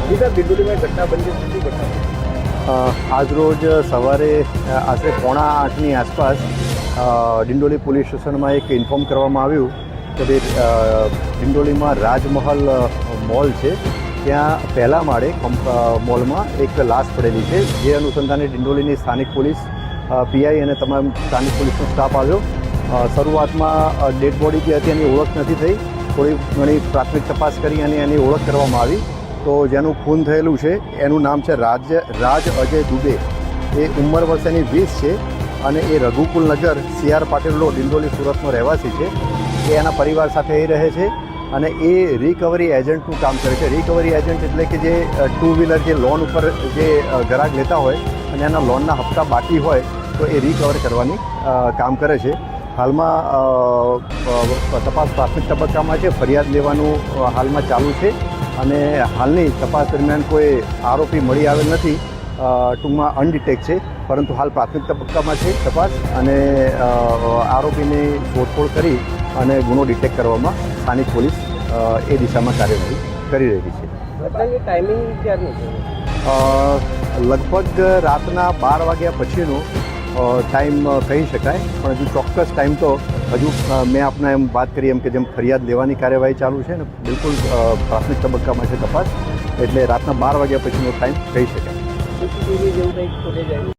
દિંડોલીમાં ઘટના બની છે, શું ઘટના? આજરોજ સવારે આશરે 7:45ની આસપાસ ડિંડોલી પોલીસ સ્ટેશનમાં એક ઇન્ફોર્મ કરવામાં આવ્યું કે ભાઈ ડિંડોલીમાં રાજમહલ મોલ છે, ત્યાં પહેલા માળે મોલમાં એક લાશ પડેલી છે. જે અનુસંધાને ડિંડોલીની સ્થાનિક પોલીસ પીઆઈ અને તમામ સ્થાનિક પોલીસનો સ્ટાફ આવ્યો. શરૂઆતમાં ડેડ બોડી જે હતી એની ઓળખ નથી થઈ. થોડી ઘણી પ્રાથમિક તપાસ કરી અને એની ઓળખ કરવામાં આવી. તો જેનું ખૂન થયેલું છે એનું નામ છે રાજ અજય દુબે. એ ઉંમર વર્ષ એની 20 છે અને એ રઘુકુલ નગર CR પાટીલ રોડ ડિંડોલી સુરતનો રહેવાસી છે. એ એના પરિવાર સાથે અહીં રહે છે અને એ રિકવરી એજન્ટનું કામ કરે છે. રિકવરી એજન્ટ એટલે કે જે ટુ વ્હીલર જે લોન ઉપર જે ગ્રાહક લેતા હોય અને એના લોનના હપ્તા બાકી હોય તો એ રિકવર કરવાની કામ કરે છે. હાલમાં તપાસ પ્રાથમિક તબક્કામાં છે. ફરિયાદ લેવાનું હાલમાં ચાલુ છે અને હાલની તપાસ દરમિયાન કોઈ આરોપી મળી આવેલ નથી. ટૂંકમાં અનડિટેક્ટ છે, પરંતુ હાલ પ્રાથમિક તબક્કામાં છે તપાસ અને આરોપીની શોધખોળ કરી અને ગુનો ડિટેક્ટ કરવામાં સ્થાનિક પોલીસ એ દિશામાં કાર્યવાહી કરી રહી છે. ઘટનાની ટાઈમિંગ ક્યારનું છે? લગભગ રાતના 12 વાગ્યા પછીનો ટાઈમ કહી શકાય, પણ હજુ ચોક્કસ ટાઈમ તો હજુ મેં આપને એમ વાત કરી એમ કે જેમ ફરિયાદ લેવાની કાર્યવાહી ચાલુ છે ને, બિલકુલ પ્રાથમિક તબક્કામાં છે તપાસ, એટલે રાતના 12 વાગ્યા પછીનો ટાઈમ કહી શકાય. સીસીટીવી જેવું કંઈક ફૂટેજ આવ્યું?